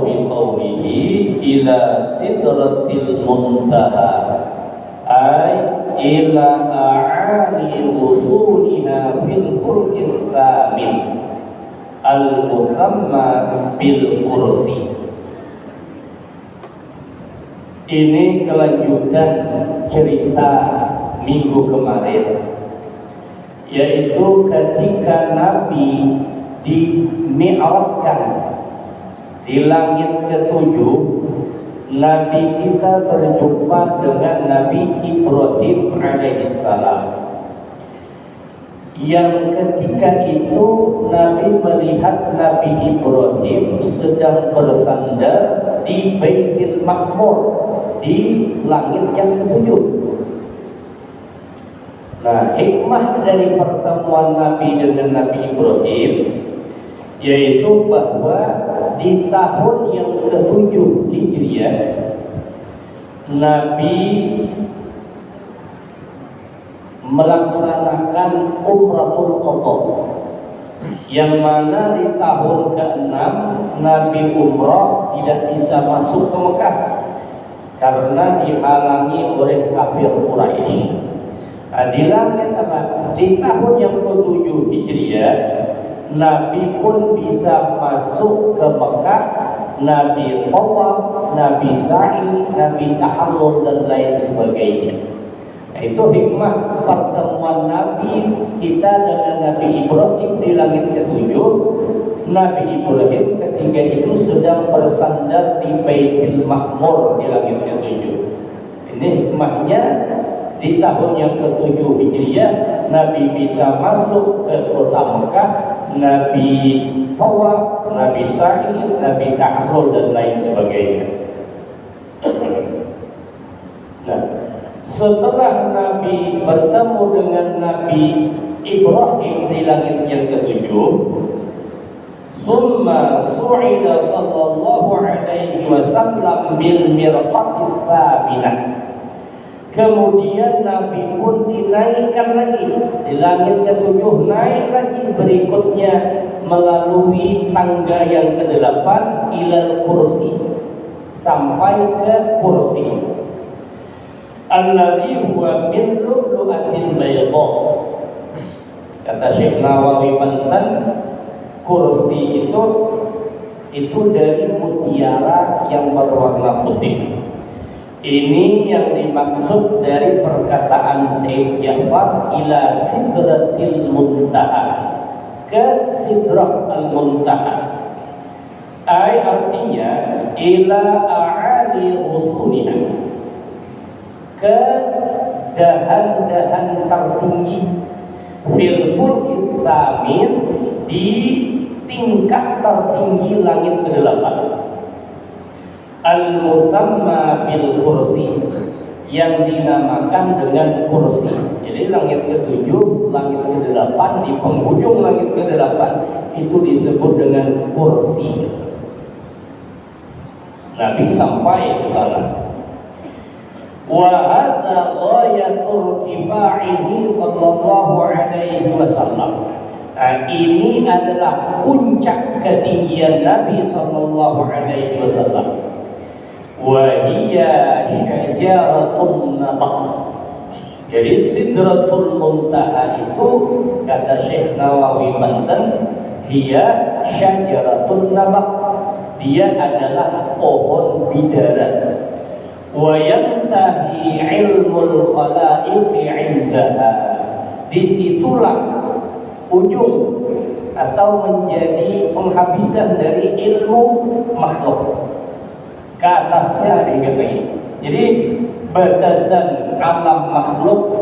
biqaulihi ila sidratil muntaha ay ila a'ali usuliha fil fulkis samin al-musamma bil kursi. Ini kelanjutan cerita minggu kemarin, yaitu ketika Nabi dimi'rajkan di langit ketujuh, Nabi kita berjumpa dengan Nabi Ibrahim alaihissalam. Yang ketika itu Nabi melihat Nabi Ibrahim sedang bersandar di Baitul Ma'mur, di langit yang ketujuh. Nah, hikmah dari pertemuan Nabi dengan Nabi Ibrahim yaitu bahwa di tahun yang ke-7 Hijriah Nabi melaksanakan Umratul Qadha, yang mana di tahun ke-6 Nabi umrah tidak bisa masuk ke Mekah karena dihalangi oleh kafir Quraisy. Di langit apa? Di tahun yang ke-7 Hijriah Nabi pun bisa masuk ke Mekah, Nabi tawaf, Nabi sa'i, Nabi tahallul dan lain sebagainya. Nah, itu hikmah pertemuan Nabi kita dengan Nabi Ibrahim di langit ke-7. Nabi Ibrahim ketika itu sedang bersandar di Baitul Ma'mur di langit ke-7. Ini hikmahnya. Di tahun yang ke-7 Hijriah Nabi bisa masuk ke kota Mekah, Nabi tawaf, Nabi sa'i, Nabi tahallul dan lain sebagainya. Nah, setelah Nabi bertemu dengan Nabi Ibrahim di langit yang ke-7, summa su'ida sallallahu alaihi wasallam bil mirqatis saminah. Kemudian Nabi pun dinaikkan lagi di langit ke-7, naik lagi berikutnya melalui tangga yang ke-8 ilal kursi, sampai ke kursi. Alladzi huwa min lu'lu'atin bayda. Kata Syekh Nawawi Banten, kursi itu dari mutiara yang berwarna putih. Ini yang dimaksud dari perkataan Syekh Ja'far ila sidratil muntaha, ke sidrah al-muntaha. Ay artinya ila a'ali rusuliha, ke dahan-dahan tertinggi fil fulkis samin, di tingkat tertinggi langit ke-8. Al-musamma bil kursi, yang dinamakan dengan kursi. Jadi langit ke-7, langit ke-8, di penghujung langit ke-8 itu disebut dengan kursi. Nabi sampai ke sana. Wa hadza ghayatul kifa'ihi sallallahu alaihi wasallam. Nah, ini adalah puncak ketinggian Nabi sallallahu alaihi wasallam. Wahia syajaratun nabaq. Jadi sidratul muntaha itu kata Syekh Nawawi Banten, dia syajaratun nabaq, dia adalah pohon bidara. Wa yantahi ilmul khalaiqi indaha, disitulah ujung atau menjadi penghabisan dari ilmu makhluk. Ke atasnya hingga ke ini. Jadi batasan alam makhluk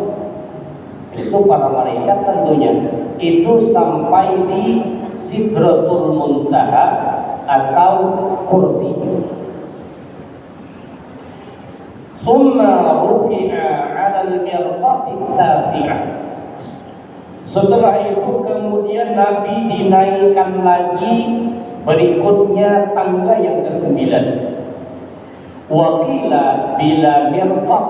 itu para malaikat tentunya itu sampai di sidratul muntaha atau kursi. Summa rufi'a 'ala al-mirqatit tasi'ah. Setelah itu kemudian Nabi dinaikkan lagi, berikutnya tangga yang ke-9. Wakila bila mirqat,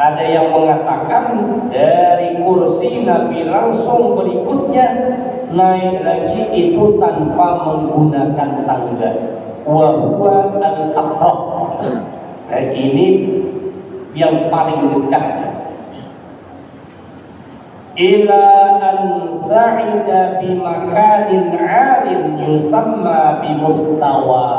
ada yang mengatakan dari kursi Nabi langsung berikutnya naik lagi itu tanpa menggunakan tangga. wa huwa al-aqrab. Nah, ini yang paling dekat. Ila an sa'ida bi makanin 'alin yusamma bi mustawa,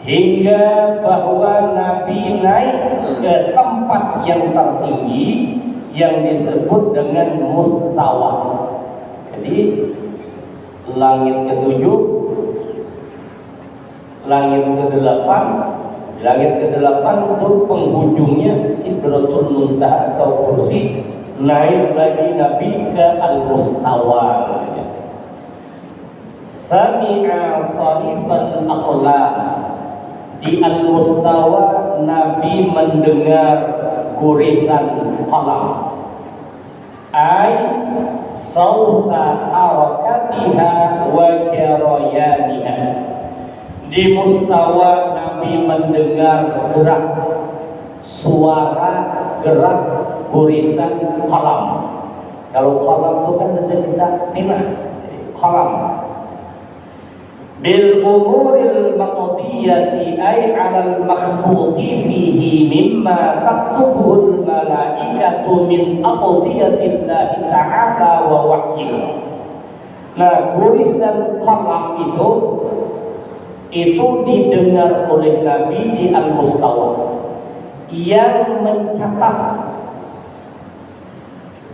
hingga bahwa Nabi naik ke tempat yang tertinggi yang disebut dengan mustawa. Jadi langit ketujuh, langit ke-8, langit ke-8 itu penghujungnya Sidratul Muntaha atau kursi. Naik lagi Nabi ke Al-Mustawa. Sami'a sarifal aqlam. Di Al-Mustawa Nabi mendengar gurisan qalam. Ai sauta harakatiha wa jarayaniha. Di Mustawa Nabi mendengar gerak, suara gerak gurisan qalam. Kalau qalam itu kan bisa kita pena, qalam. Bil umuril maqdiyati ay 'alal makhtuti fihi mimma taktubuhul malaikatu min aqdiyatillahi ta'ala wa wahyihi. Nah, gurisan qalam itu didengar oleh Nabi di Al-Mustawa yang mencatat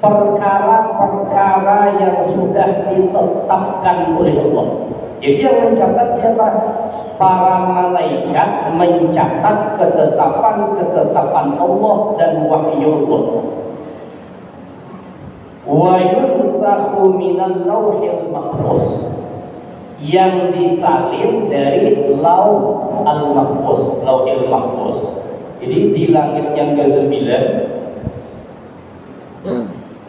perkara-perkara yang sudah ditetapkan oleh Allah. Jadi yang mencatat siapa? Para malaikat mencatat ketetapan Allah dan wahyu Allah. Wa yunsakhu minal lauhil mahfuz, yang disalin dari lauh al-mahfuz, lauhil mahfuz. Jadi di langit yang ke-9,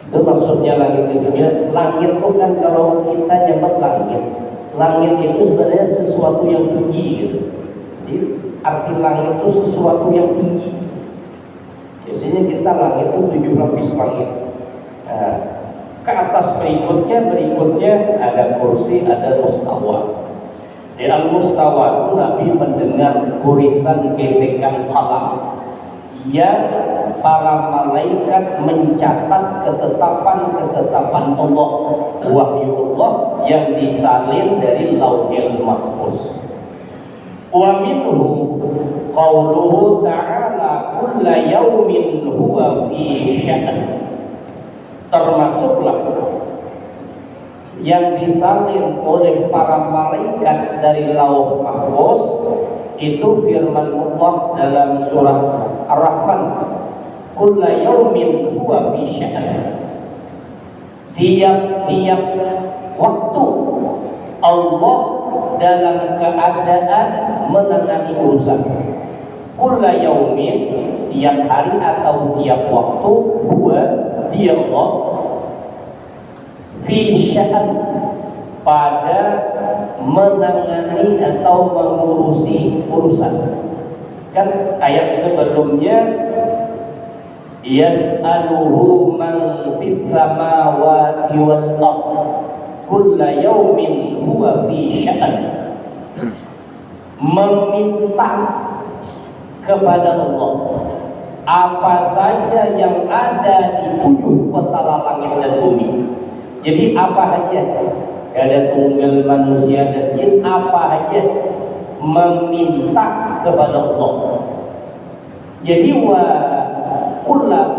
itu maksudnya langit ke-9. Langit itu kan kalau kita nyebut langit itu sebenarnya sesuatu yang tinggi gitu. Jadi arti langit itu sesuatu yang tinggi. Biasanya kita langit itu 7 lapis langit. Nah, ke atas berikutnya ada kursi, ada mustawa. Di Al-Mustawa itu Nabi mendengar gurisan gesekan qalam yang para malaikat mencatat ketetapan Allah, wahyu Allah yang disalin dari lauhil mahfuz. Wa minhu qauluhu ta'ala kulla yaumin huwa fi sya'n. Termasuklah yang disalin oleh para malaikat dari lauh mahfuz itu firman Allah dalam surah Ar-Rahman, kulla yaumin huwa fi sya'n. Tiap-tiap waktu Allah dalam keadaan menangani urusan. Kulla yaumin, tiap hari atau tiap waktu, huwa, dia Allah, fi sya'n, pada menangani atau mengurusi urusan. Kan ayat sebelumnya, yas'aluhu man fis samawati wal ardh kulla yaumin huwa fi sya'n. Meminta kepada Allah apa saja yang ada di 7 petala langit dan bumi. Jadi apa saja, ada tunggal manusia dan jin, apa saja meminta kepada Allah. Jadi wa kulla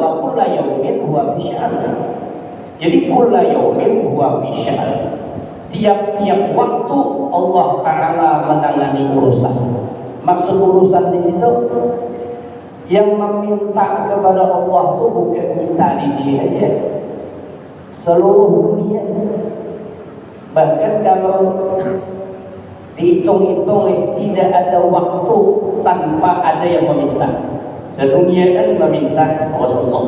yaumin huwa fi sya'n. Jadi kulla yaumin huwa fi sya'n. Tiap-tiap waktu Allah Ta'ala menangani urusan. Maksud urusan di situ, yang meminta kepada Allah itu bukan kita di sini aja, seluruh dunia. Bahkan kalau dihitung-hitung tidak ada waktu tanpa ada yang meminta. Sedunia kan meminta kepada Allah.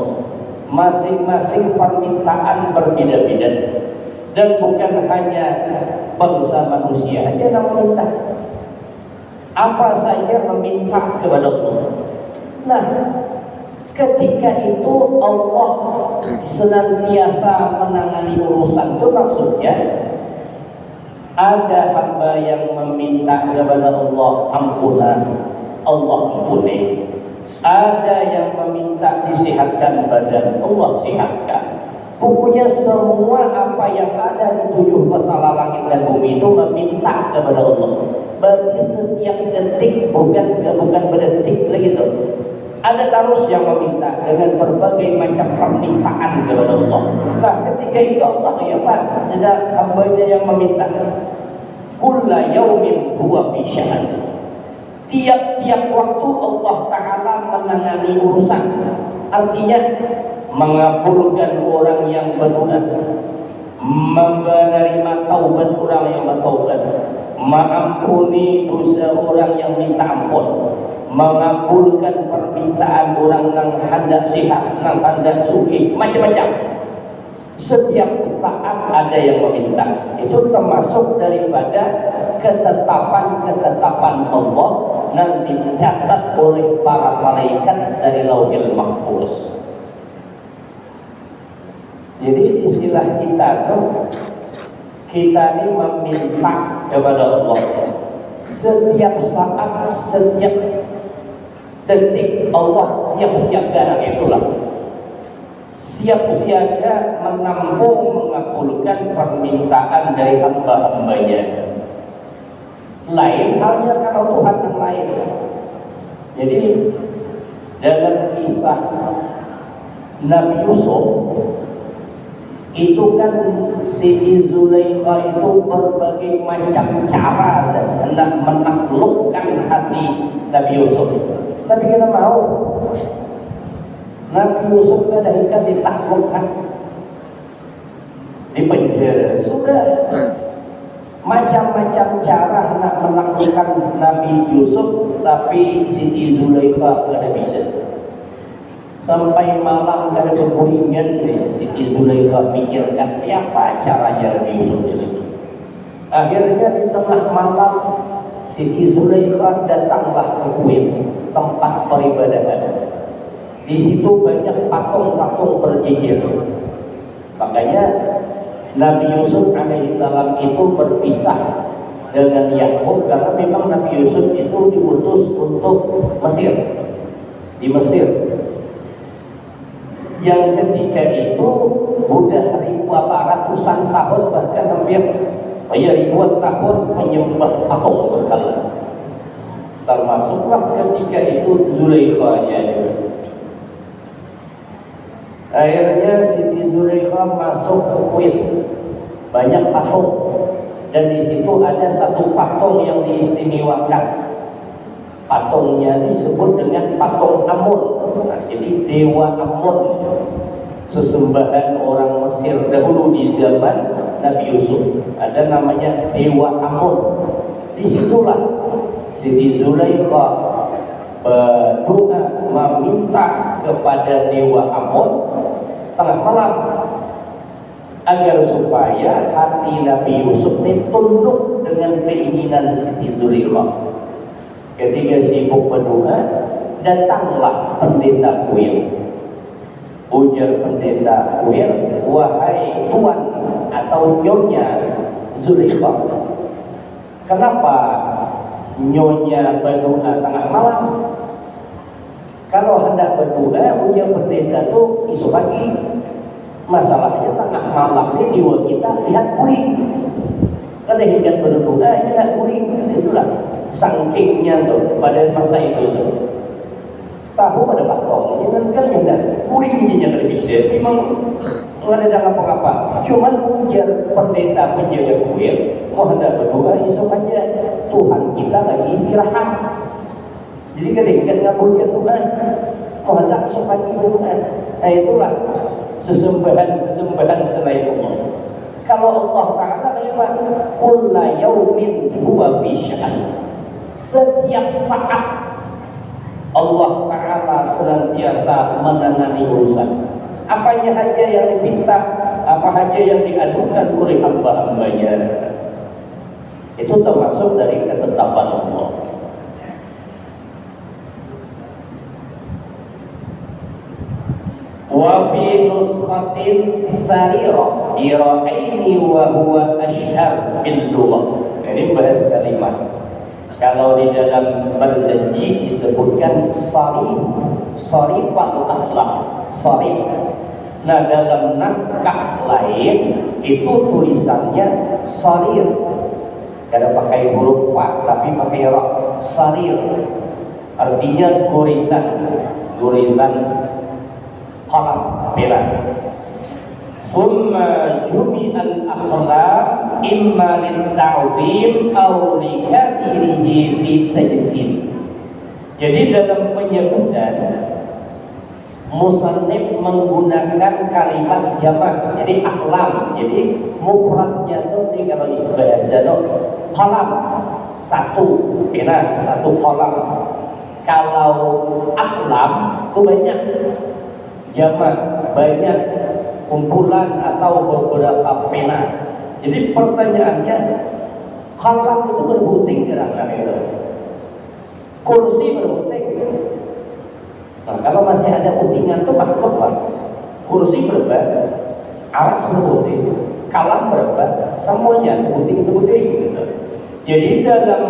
Masing-masing permintaan berbeda-beda, dan bukan hanya bangsa manusia aja yang meminta. Apa saja meminta kepada Allah. Nah, ketika itu Allah senantiasa menangani urusan itu, maksudnya Ada hamba yang meminta kepada Allah ampunan, Allah ampuni. Ada yang meminta disehatkan badan, Allah sehatkan. Pokoknya semua apa yang ada di 7 petala langit dan bumi itu meminta kepada Allah. Berarti setiap detik, bukan berdetik lagi tuh. Ada terus yang meminta dengan berbagai macam permintaan kepada Allah. Nah, ketika itu Allah ya Pak, ada hambanya yang meminta. Kulla yaumin huwa fi sya'an. Tiap-tiap waktu Allah Ta'ala menangani urusan. Artinya mengabulkan orang yang berdoa, menerima taubat orang yang bertaubat, mengampuni dosa orang yang minta ampun, mengabulkan permintaan orang yang hendak sehat, yang hendak suki, macam-macam. Setiap saat ada yang meminta. Itu termasuk daripada ketetapan Allah yang dicatat oleh para malaikat dari Lauhil Mahfuz. Jadi istilah kita tuh, kita ini meminta kepada Allah setiap saat, setiap detik. Allah siap siaga, itulah siap siaga menampung, mengabulkan permintaan dari hamba-hambanya. Lain halnya kalau Tuhan yang lain. Jadi dalam kisah Nabi Yusuf itu kan Siti Zulaikha itu berbagai macam cara dan hendak menaklukkan hati Nabi Yusuf. Tapi kita mau Nabi Yusuf kadang-kadang ditaklukkan, di penjara, sudah macam-macam cara hendak menaklukkan Nabi Yusuf, tapi Siti Zulaikha tidak bisa. Sampai malam gak ada keguringan, Siti Zulaikha pikirkan apa caranya Nabi Yusuf ini. Akhirnya di tengah malam Siti Zulaikha datanglah ke Kuwait, tempat peribadahan. Di situ banyak patung-patung berjejer. Makanya Nabi Yusuf alaihissalam itu berpisah dengan Yakub karena memang Nabi Yusuf itu diutus untuk Mesir, di Mesir. Yang ketika itu udah ratusan tahun, bahkan hampir ribuan tahun menyembah patung berhala. Termasuklah ketika itu Zulaikha-nya juga. Akhirnya Siti Zulaikha masuk ke Kuwait, banyak patung, dan di situ ada satu patung yang diistimewakan. Patungnya disebut dengan patung Amun. Nah, jadi dewa Amun, sesembahan orang Mesir dahulu di zaman Nabi Yusuf, ada namanya dewa Amun. Disitulah Siti Zulaikha berdoa meminta kepada dewa Amun tengah malam agar supaya hati Nabi Yusuf ini tunduk dengan keinginan Siti Zulaikha. Ketika sibuk berdoa, datanglah pendeta kuil. Ujar pendeta kuil, wahai tuan atau nyonya Zulaikha, kenapa nyonya berdoa tengah malam? Kalau hendak berdoa, ujar pendeta tuh esok pagi. Masalahnya tengah malam ini jiwa kita lihat kuing. Kalau hendak berdoa, lihat kuing. Itulah sangkingnya tuh pada masa itu tuh. Tahu pada patung, jangan kan hendak kuing yang lebih bisa. Memang nggak ada apa-apa. Cuman ujar pendeta penjaga kuil, mau hendak berdoa esok aja. Tuhan kita lagi istirahat. Jadi kadang-kadang ngabulkan Tuhan, mau hendak esok pagi berdoa. Nah itulah sesembahan selain Allah. Kalau Allah Ta'ala memang kulla yaumin huwa fi sya'an. Setiap saat Allah Ta'ala senantiasa menangani urusan. Apanya saja yang diminta, apa saja yang diadukan oleh hamba-hambanya, itu termasuk dari ketetapan Allah. Wa fi fi nuskhatin sarira bira'aini wa huwa ashhar bil lughah. Ini bahas kalimat. Kalau di dalam berjanji disebutkan sarifal akhlak, sarif. Nah, dalam naskah lain itu tulisannya sarir. Kada pakai huruf fa tapi pakai ra. Sarir artinya gorisan qalam merah. Summa jumi'al aqlam imma litta'zim aw likabirihi fi tajsim. Jadi dalam penyebutan musannif menggunakan kalimat jamak, jadi aqlam. Jadi mufradnya itu kalau istilah bahasa itu qalam, satu pena, satu qalam. Kalau aqlam itu banyak, jamak banyak, kumpulan atau beberapa pena. Jadi pertanyaannya, qalam itu bergunting gerangan itu, kursi bergunting. Nah, kalau masih ada guntingan itu makhluk Pak. Kursi berubah, alas bergunting, kalam berubah, semuanya segunting gitu. Jadi dalam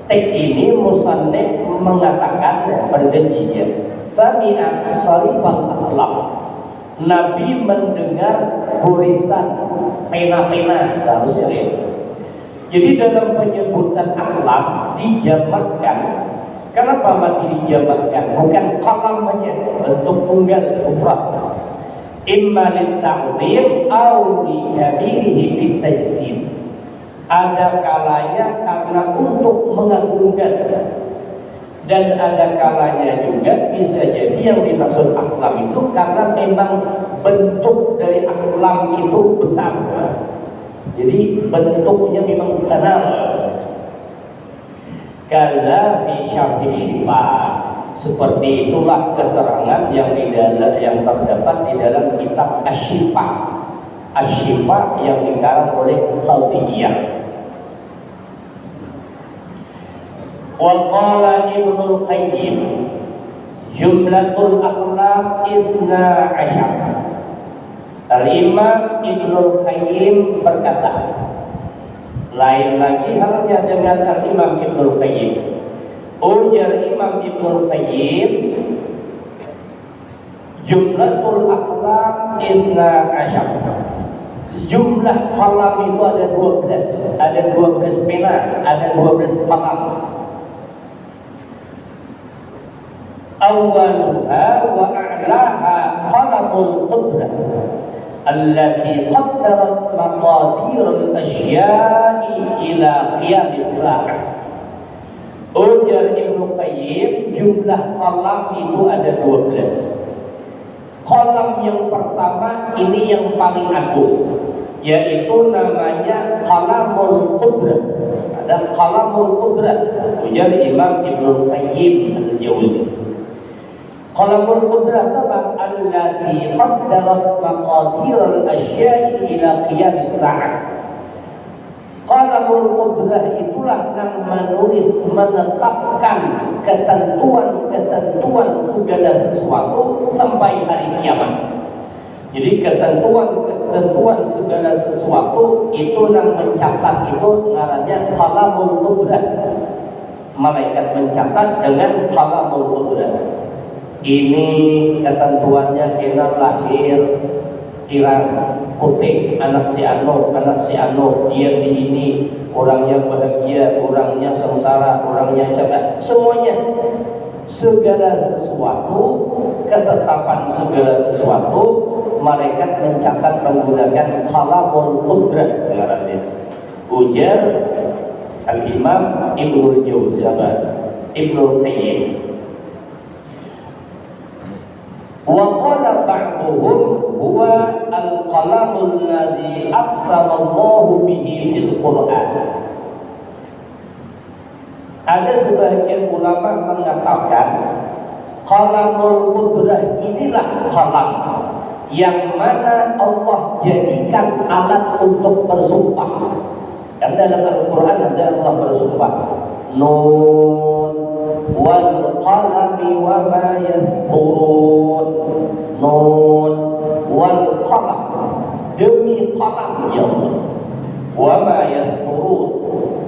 teks ini musannif mengatakan berjanjinya sami'a sarifal akhlak. Nabi mendengar gorisan pena-pena seharusnya ya. Jadi dalam penyebutan akhlak dijamakkan. Kenapa mati dijamakkan? Bukan qalam saja, bentuk tunggal mufrad. Imma litta'zim aw likabirihi bitajsim. Ada kalanya karena untuk mengagungkan, dan ada kalanya juga bisa jadi yang dimaksud aklam itu karena memang bentuk dari aklam itu besar. Jadi bentuknya memang kenal. Kala fi syarhi syifa, seperti itulah keterangan yang terdapat di dalam kitab Asy-Syifa. Asy-Syifa yang dikarang oleh Khalqiyah. Wa qala Ibnul Qayyim jumlatul aqlam 12. Al-Imam Ibnul Qayyim berkata, lain lagi halnya dengan Al-Imam Ibnul Qayyim. Ujar Imam Ibnul Qayyim, jumlatul aqlam 12. Jumlah qalam itu ada 12. Ada 12 pena, ada 12 qalam. Awwaluha wa a'laha qalamul qudrah allati qaddarat maqadir al-asya'i ila qiyamis sa'ah. Ujar Ibnu Qayyim, jumlah qalam itu ada 12. Qalam yang pertama ini yang paling agung, yaitu namanya qalamul qudrah. Ada qalamul qudrah. Ujar Imam Ibnu Qayyim al-Jauzi. Qalamul qudrah apa? Allati qaddarat maqadir al-asya'i ila qiyamis sa'ah. Qalamul qudrah itulah yang menulis, menetapkan ketentuan-ketentuan segala sesuatu sampai hari kiamat. Jadi ketentuan-ketentuan segala sesuatu itu yang mencatat itu ngarannya qalamul qudrah. Malaikat mencatat dengan qalamul qudrah. Ini ketentuannya kena lahir kirang putih, anak si anu, dia di ini, orangnya bahagia, orangnya sengsara, orangnya cerdas, semuanya. Segala sesuatu, ketetapan segala sesuatu, malaikat mencatat menggunakan qalamul qudrah. Ujar Al-Imam Ibnul Jauzi, Ibnul Qayyim. Wa qala ba'duhum huwa al-qalamul ladzi aqsama Allahu bihi fil Qur'an. Ada sebagian ulama mengatakan qalamul qudrah inilah qalam yang mana Allah jadikan alat untuk bersumpah. Dan dalam Al-Qur'an ada Allah bersumpah, Nun wal qalami wa ma yasturun. Nun wa ma yasturun,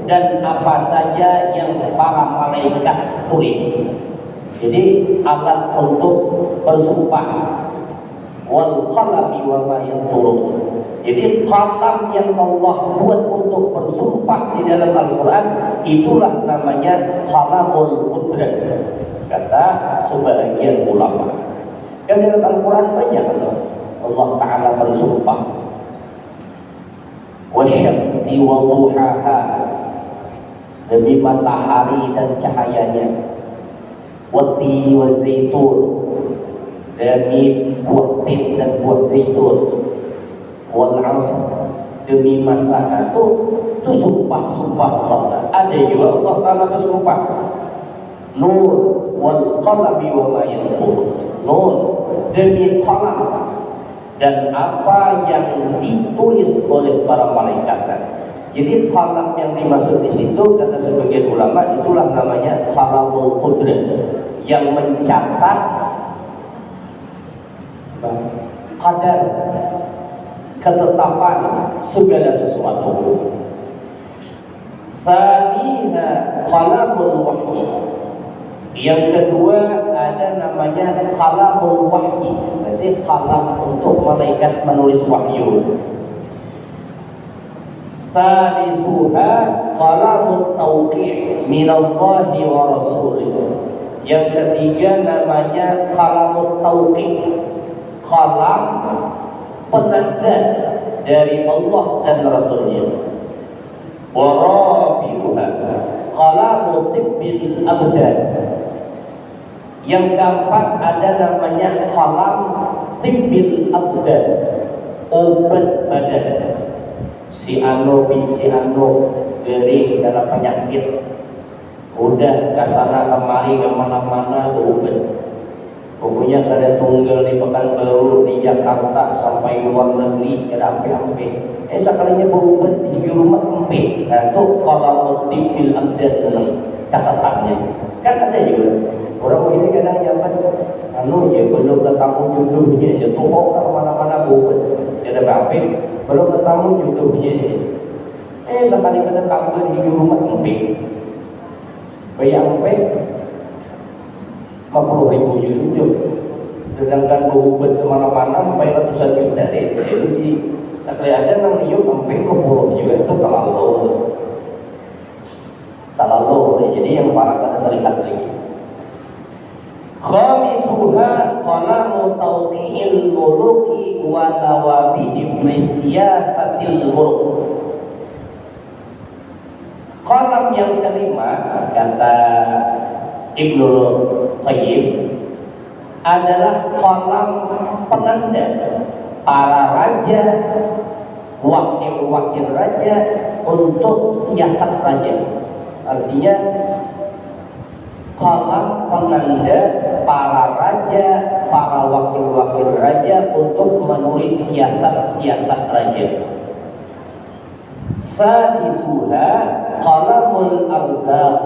dan apa saja yang para malaikat tulis. Jadi alat untuk bersumpah. Wal qalami wa ma yasturun. Jadi kalam yang Allah buat untuk bersumpah di dalam Al-Quran, itulah namanya kalamul qudrat, kata sebagian ulama. Dan dalam Al-Quran banyak Allah Ta'ala bersumpah. Wasyamsi wa duhaha, demi matahari dan cahayanya. Wati wa zaitun, demi buah tin dan buah zaitun. Wal asr, demi masa itu sumpah Allah. Ada juga Allah Ta'ala bersumpah. Nur wal qalami wa ma yasturun. Nur, demi qalam dan apa yang ditulis oleh para malaikat. Jadi qalam yang dimaksud di situ, kata sebagian ulama, itulah namanya qalamul qudrat, yang mencatat qadar, ketetapan segala sesuatu. Saniha qalamul wahyi. Yang kedua ada namanya qalamul wahyi, berarti qalam untuk malaikat menulis wahyu. Salisuha qalamut tauqi' minallahi wa rasulih. Yang ketiga namanya qalamut tauqi', qalam penanda dari Allah dan Rasulnya. Wa rabi'uha qalamut tibbil abdan. Yang keempat ada namanya qalam tibbil abdan, obat badan. Si anu gering dalam penyakit, udah kesana kemari kemana-mana obat. Pokoknya kada tunggal di Pekanbaru, di Jakarta sampai luar negeri, kada ampe-ampe. Sekalinya berobat di rumah empe. Nah itu kalau tibbil abdan dalam catatannya. Kan ada juga orang ini kadang nyaman, ya belum ketemu jodohnya, ya tuh kemana-mana berobat, kada ampe. Belum ketemu jodohnya. Sekali kada tanggal di rumah empe. Bayang empe 50.000 euro, sedangkan berobat kemana-mana sampai ratusan juta. Jadi sekali ada nang niup sampai 50 juga, itu terlalu. Jadi yang parah kada terlihat lagi. Khamisuha qalamu tawqi'il muluki wa nawabihim li siyasatil mulk. Qalam yang kelima, kata Ibnu Qayyim, adalah qalam penanda para raja, wakil-wakil raja untuk siasat raja. Artinya qalam penanda para raja, para wakil-wakil raja untuk menulis siasat-siasat raja. Sadisuha qalamul arzaq.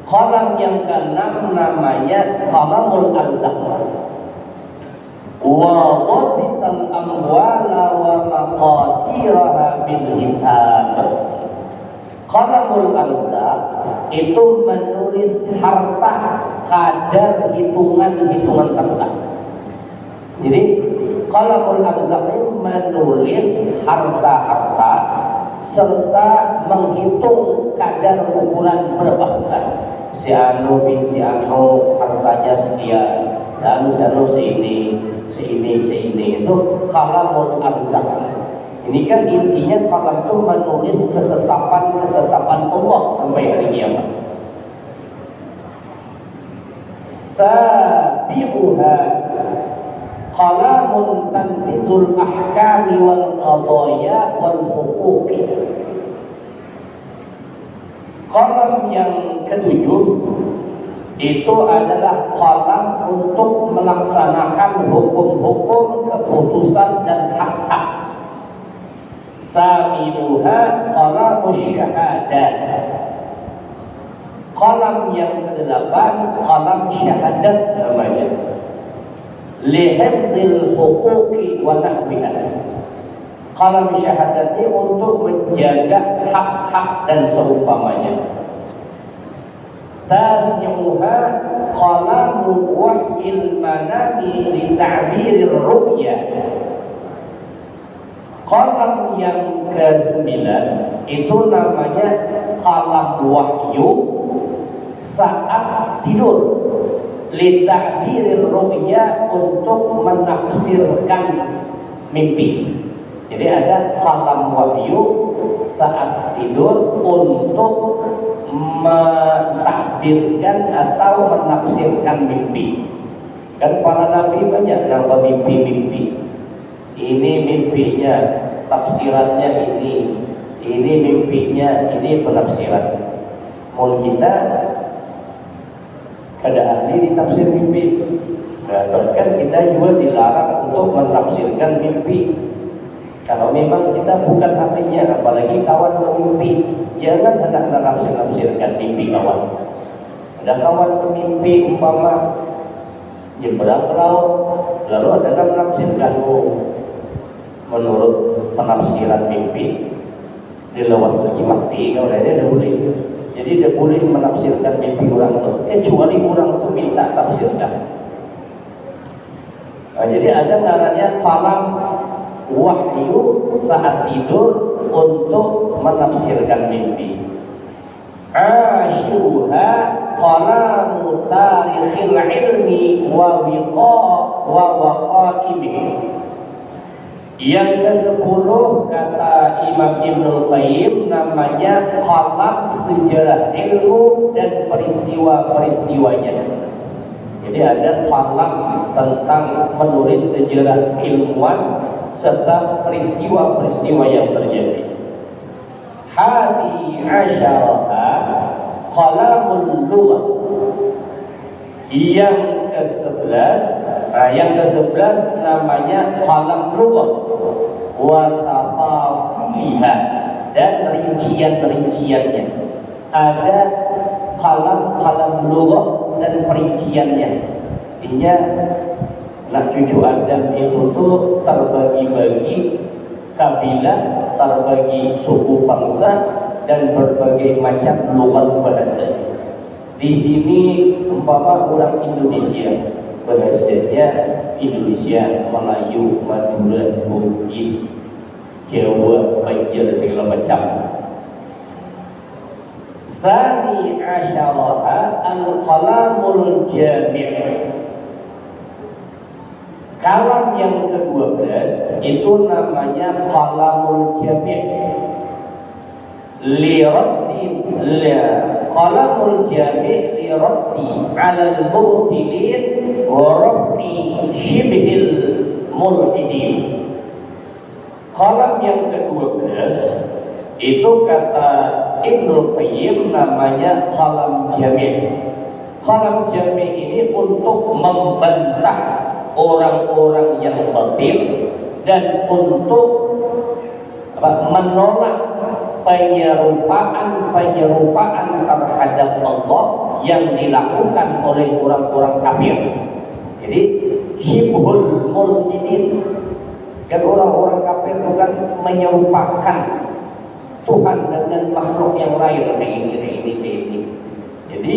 Qalam yang keenam namanya qalamul arzaq. Wa dhabital amwala wa maqadiraha bil hisab. Qalamul arzaq itu menulis harta, kadar hitungan harta. Jadi qalamul arzaq itu menulis harta-harta serta menghitung kadar ukuran berapa bulan. Si anu bin si anu hartanya sekian, dan si anu seini itu qalamul arzaq. Ini kan intinya qalam itu menulis ketetapan Allah sampai hari kiamat. Sabiuha qalamun tanfizul ahkami wal qadaya wal huquqi. Qalam yang ketujuh itu adalah qalam untuk melaksanakan hukum-hukum, keputusan dan hak-hak. Saminuha qalamus syahadat. Qalam yang kedelapan qalam syahadat namanya. Lihifzil huquqi wa nahwiha. Qalam syahadatnya untuk menjaga hak-hak dan seumpamanya. Tasi'uha qalamu wahyil manami li ta'birir ru'ya. Qalam yang ke-9 itu namanya qalam wahyu saat tidur, li ta'birir ru'ya, untuk menafsirkan mimpi. Jadi ada qalam wahyu saat tidur untuk mentakdirkan atau menafsirkan mimpi. Kan para nabi banyak yang bermimpi-mimpi. Ini mimpinya, tafsirannya ini mimpinya, ini penafsiran. Mau kita kada ahli di tafsir mimpi. Nah, bahkan kita juga dilarang untuk menafsirkan mimpi. Kalau memang kita bukan ahlinya, apalagi kawan bermimpi, jangan hendak menafsirkan mimpi kawan. Ada kawan bermimpi umpama nyebrang laut, lalu ada yang menafsirkan menurut penafsiran mimpi dilewas lagi mati, kalau dia boleh. Jadi dia boleh menafsirkan mimpi orang itu, kecuali orang itu minta tafsirkan. Nah, jadi ada namanya qalam wahyu saat tidur untuk menafsirkan mimpi. Asyuha qalamu tarikhil ilmi wa waqa'imi. Yang ke-10 kata Imam Ibnul Qayyim namanya qalam sejarah ilmu dan peristiwa-peristiwanya. Jadi ada qalam tentang menulis sejarah ilmuwan serta peristiwa-peristiwa yang terjadi. Hadi asyaraha qalamul lughah. Yang ke-11, namanya qalam lughah wa tafasiliha, dan rincian-rinciannya. Ada qalam lughah dan perinciannya. Intinya anak cucu Adam itu tuh terbagi-bagi kabilah, terbagi suku bangsa, dan berbagai macam lugat bahasa. Di sini umpama orang Indonesia, bahasanya Indonesia, Melayu, Madura, Bugis, Jawa, Banjar, segala macam. Sani asyaraha al-qalamul jami'. Kalam yang ke-12 itu namanya qalamul jami'. Qalamul jami' liraddi 'ala al-mubtilin wa raf'i shibhil mulhidin. Qalam yang ke-12 itu kata Ibnul Qayyim namanya qalam jami'. Qalam jami' ini untuk membantah orang-orang yang batil dan untuk menolak penyerupaan terhadap Allah yang dilakukan oleh orang-orang kafir. Jadi syibhul mulhidin, kan orang-orang kafir itu kan menyerupakan Tuhan dengan makhluk yang lain, ini. Jadi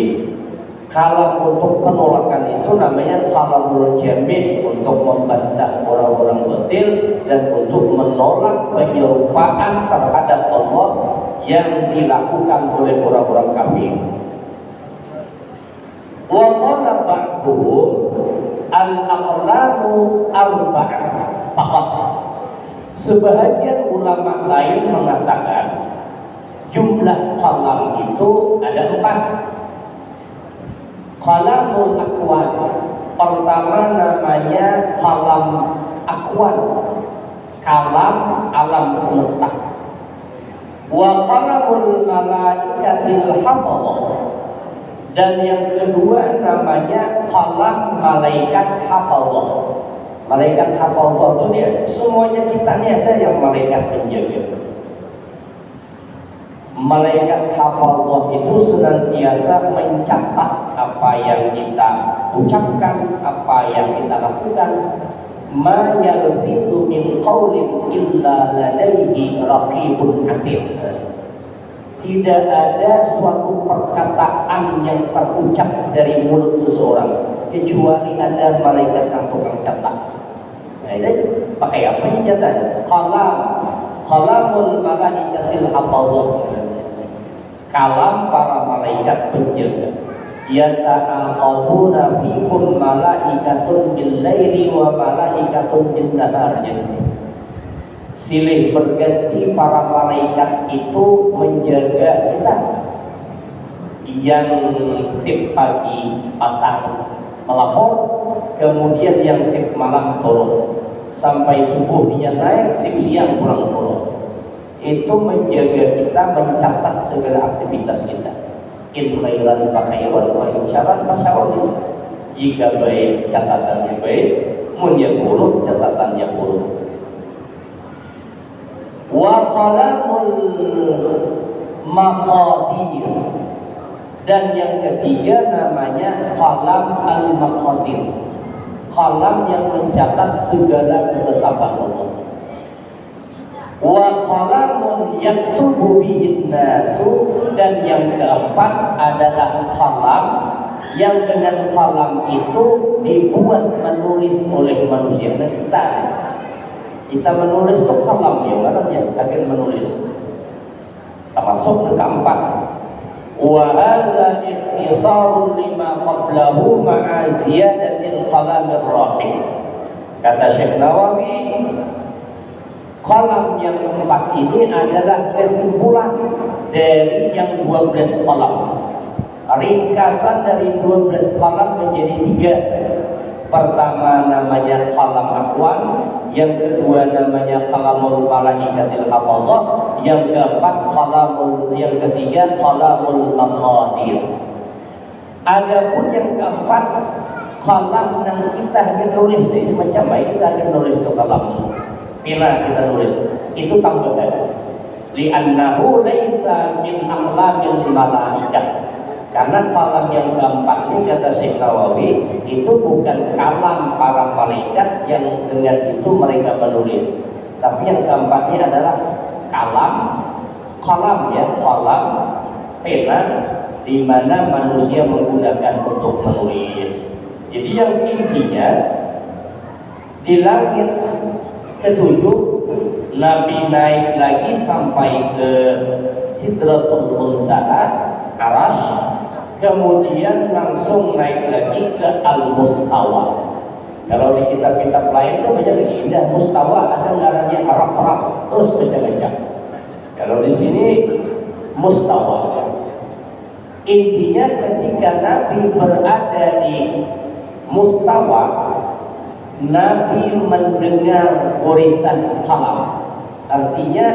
kalam untuk penolakan itu namanya qalamul jami', untuk membantah orang-orang batil dan untuk menolak penyerupaan terhadap Allah yang dilakukan oleh orang-orang kafir. Wa qala ba'duhum al-aqlamu arba'ah faqat. Sebahagian ulama lain mengatakan jumlah qalam itu ada 4. Qalamul akwan, pertama namanya qalam akwan, kalam alam semesta. Wa qalamul malaikatil hafadhah, dan yang kedua namanya qalam malaikat hafadhah. Malaikat hafadhah itu dia semuanya kita ini ada yang malaikat penjaga. Malaikat hafazah itu senantiasa mencatat apa yang kita ucapkan, apa yang kita lakukan. ma yalfidhu min qawlin illa ladaihi raqibun atid. Tidak ada suatu perkataan yang terucap dari mulut seseorang kecuali ada malaikat yang tukang catat. Nah, ini pakai apa yang catat? Qalamul malaikatil hafazah. Kalam para malaikat penjaga. Yata'aqabuna fikum malaikatun bil laili wa malaikatun bin nahar. Silih berganti para malaikat itu menjaga kita. Yang sip pagi patang melapor, kemudian yang sip malam turun sampai subuhnya naik, sip siang pulang turun. Itu menjaga kita, mencatat segala aktivitas kita. In khairan fa khairan wa in syarran fa syarrun. Jika baik catatannya baik, mun yang buruk catatannya buruk. Wa qalamul maqadir, dan yang ketiga namanya qalam al-maqadir, qalam yang mencatat segala ketetapan Allah. Wa qalamun yaktubu bihin nasu, dan yang keempat adalah qalam yang dengan qalam itu dibuat menulis oleh manusia. Dan kita menulis itu qalam yang mana yang akan menulis, termasuk yang keempat. Wa hadza ikhtisarun lima qablahu ma'a ziyadatil qalamir rahim. Kata Syekh Nawawi, qalam yang keempat ini adalah kesimpulan dari yang 12 qalam. Ringkasan dari 12 qalam menjadi 3. Pertama namanya qalam aqwan, yang kedua namanya qalamul malaikatil hafazah, yang keempat yang ketiga qalamul maqadir. Adapun yang keempat qalam yang kita akan nulis, ini macam baik kita akan nulis itu qalam. Bila kita nulis itu tambahan. Li'annahu laisa min aqlamil malaikat. Karena kalam yang keempat ini kata Syekh Nawawi itu bukan kalam para malaikat yang dengan itu mereka menulis, tapi yang keempat ini adalah kalam pena di mana manusia menggunakan untuk menulis. Jadi yang intinya di langit ketujuh Nabi naik lagi sampai ke Sidratul Muntaha, Arash, kemudian langsung naik lagi ke Al-Mustawa. Kalau di kitab-kitab lain itu banyak lagi indah Mustawa, ada ngaranya Arab, terus baca-baca. Kalau di sini Mustawa. Intinya ketika Nabi berada di Mustawa, Nabi mendengar gorisan kalam. Artinya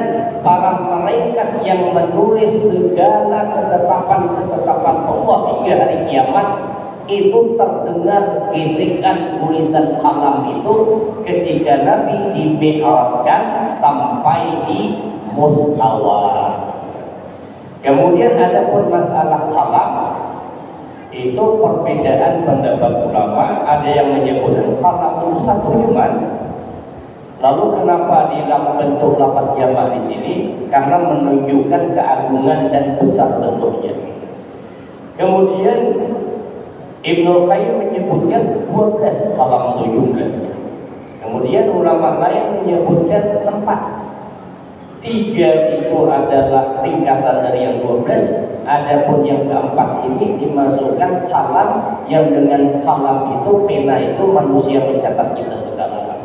para malaikat yang menulis segala ketetapan-ketetapan Allah hingga hari kiamat itu terdengar bisikan tulisan kalam itu ketika Nabi dimi'rajkan sampai di Mustawa. Kemudian ada pun masalah kalam, itu perbedaan pendapat ulama. Ada yang menyebutkan kalam itu satu iman. Lalu kenapa di dalam bentuk lafaz jamak di sini? Karena menunjukkan keagungan dan besar bentuknya. Kemudian Ibnu Qayyim menyebutkan 12 kalam itu jumlahnya. Kemudian ulama lain menyebutkan 4. 3 itu adalah ringkasan dari yang 12. Adapun yang keempat ini dimasukkan kalam yang dengan kalam itu pena itu manusia mencatat kita segala.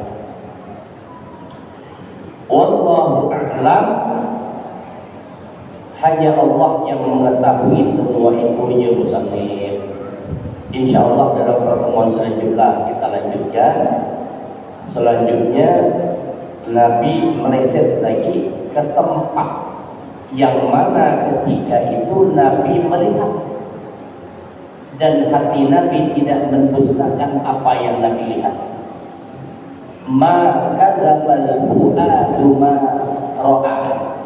Wallahu a'lam. Hanya Allah yang mengetahui semua itu ya musannif. Insyaallah dalam pertemuan selanjutnya kita lanjutkan. Selanjutnya Nabi meleset lagi ke tempat yang mana ketika itu Nabi melihat dan hati Nabi tidak mendustakan apa yang Nabi lihat. Ma kadzabal fuadu ma ra'a.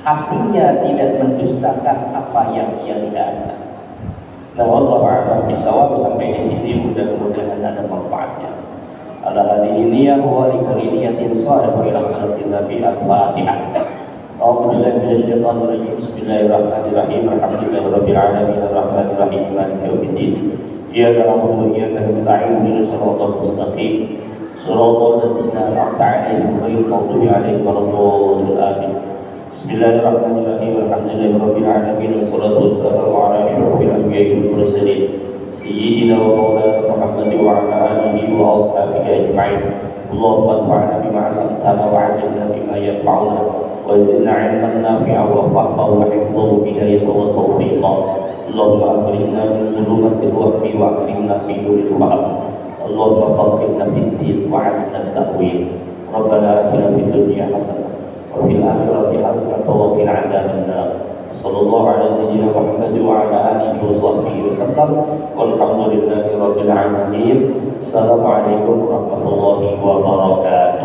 Hatinya tidak mendustakan apa yang ia lihat. Nah, wallahu a'lam bishawab. Sampai di sini mudah-mudahan ada manfaatnya. على هذه النية ولكل نية صالحة إلى حضرة النبي الفاتحة. أعوذ بالله من الشيطان الرجيم. بسم الله الرحمن الرحيم. الحمد لله رب العالمين الرحمن الرحيم مالك يوم الدين. إياك نعبد وإياك نستعين اهدنا الصراط المستقيم صراط الذين أنعمت عليهم غير المغضوب عليهم ولا الضالين آمين. بسم الله الرحمن الرحيم. الحمد لله رب العالمين والصلاة والسلام على أشرف الأنبياء والمرسلين سيدنا ومولانا محمد وعلى آله وأصحابه أجمعين. اللهم انفعنا بما علمتنا وعلمنا بما ينفعنا وزدنا علما نافعا وفهما وحفظا وهداية وتوفيقا. اللهم أخرجنا من ظلمات الوهم وأكرمنا في نور الفهم. اللهم فقهنا في الدين وعلمنا التأويل. ربنا آتنا في الدنيا حسنة وفي الآخرة حسنة وقنا عذاب النار. صلى الله على سيدنا محمد وعلى آله وصحبه وسلم والحمد لله رب العالمين. السلام عليكم ورحمة الله وبركاته.